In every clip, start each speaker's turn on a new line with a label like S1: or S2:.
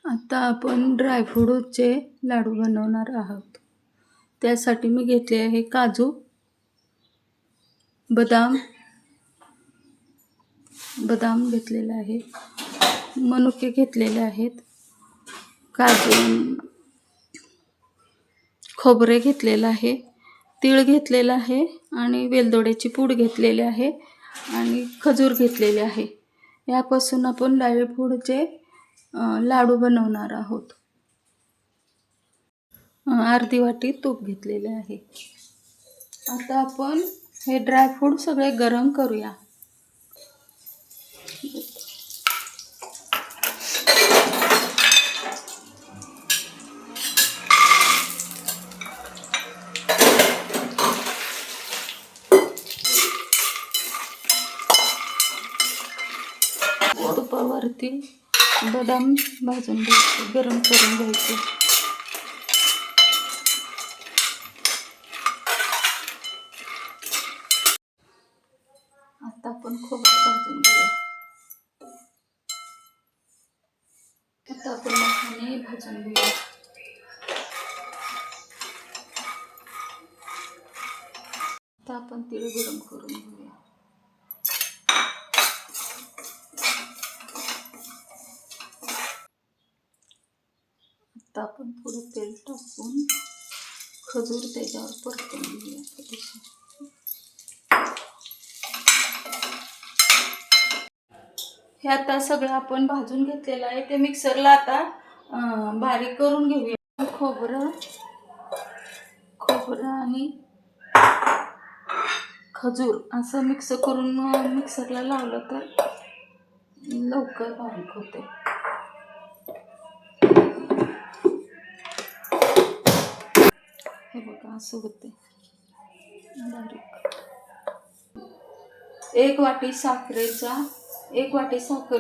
S1: आता आपण ड्रायफ्रूटचे लाडू बनवणार आहोत. त्यासाठी मी घेतले आहे काजू, बदाम घेतलेले आहे, मनुके घेतलेले आहेत, काजू, खोबरे घेतलेलं आहे, तीळ घेतलेलं आहे आणि वेलदोड्याची पूड घेतलेली आहे आणि खजूर घेतलेले आहे. यापासून आपण ड्रायफ्रूटचे लाडू बनवणार आहोत. अर्धी वाटी तूप घेतलेले आहे. आता आपण हे ड्रायफ्रूट सगळे गरम करूया. तुपावरती बदाम भाजून घ्यायचे, गरम करून घ्यायचे. आता आपण खोबरं भाजून घेऊया. आता आपण मखाने भाजून घेऊया. आता आपण तीळ गरम करून घेऊया. आता आपण थोडं तेल टाकून खजूर त्याच्यावर परतून घेऊया. हे आता सगळं आपण भाजून घेतलेलं आहे. ते मिक्सरला आता बारीक करून घेऊया. खोबरं आणि खजूर असं मिक्स करून मिक्सरला लावलं तर लवकर बारीक होते. हे बघा असं होते बारीक. एक वाटी साखर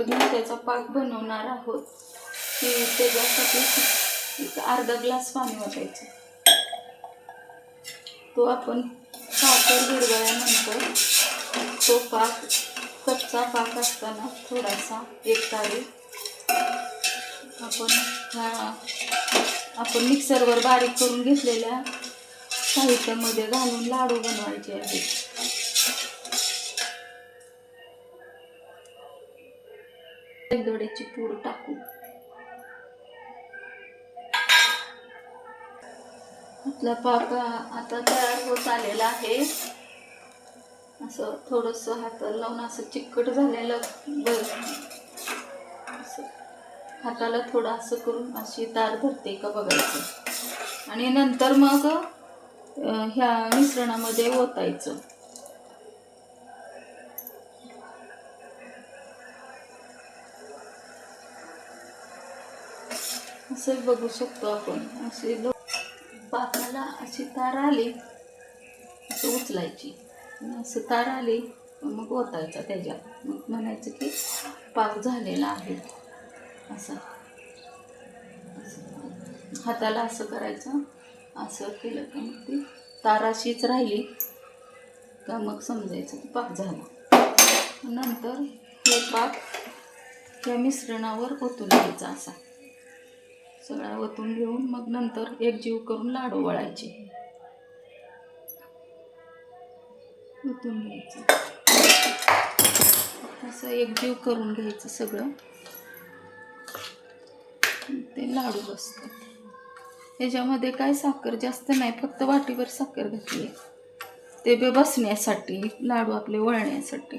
S1: घेऊन त्याचा पाक बनवणार आहोत. त्याच्यासाठी अर्धा ग्लास पाणी वाटायचं. तो आपण साखर विरघळल्यानंतर तो पाक, कच्चा पाक असताना थोडासा एक तारी आपण मिक्सरवर बारीक करून घेतलेल्या साहित्यामध्ये घालून लाडू बनवायचे आहेत. वेलदोड्याची पूड टाकू. आपला पाक आता तयार होत आलेला आहे. असं थोडंसं हाताला लावून असं चिकट झालेलं असं हाताला थोडं असं करून अशी तार धरते का बघायचं आणि नंतर मग ह्या मिश्रणामध्ये ओतायचं. असं बघू शकतो आपण. अशी पाकाला अशी तार आली असं उचलायची, असं तार आली मग ओतायचा त्याच्यात. मग म्हणायचं की पाक झालेला आहे. असं हाताला असं करायचं. असं केलं का मग ती तार अशीच राहिली का मग समजायचं की पाक झाला. नंतर हे पाक या मिश्रणावर ओतून घ्यायचा. असा सगळा ओतून घेऊन मग नंतर एकजीव करून लाडू वळायचे. ओतून घ्यायचं असं एकजीव करून घ्यायचं सगळं. ते लाडू बसतात. ह्याच्यामध्ये काय साखर जास्त नाही, फक्त वाटीभर साखर घातली ते बसण्यासाठी, लाडू आपले वळण्यासाठी.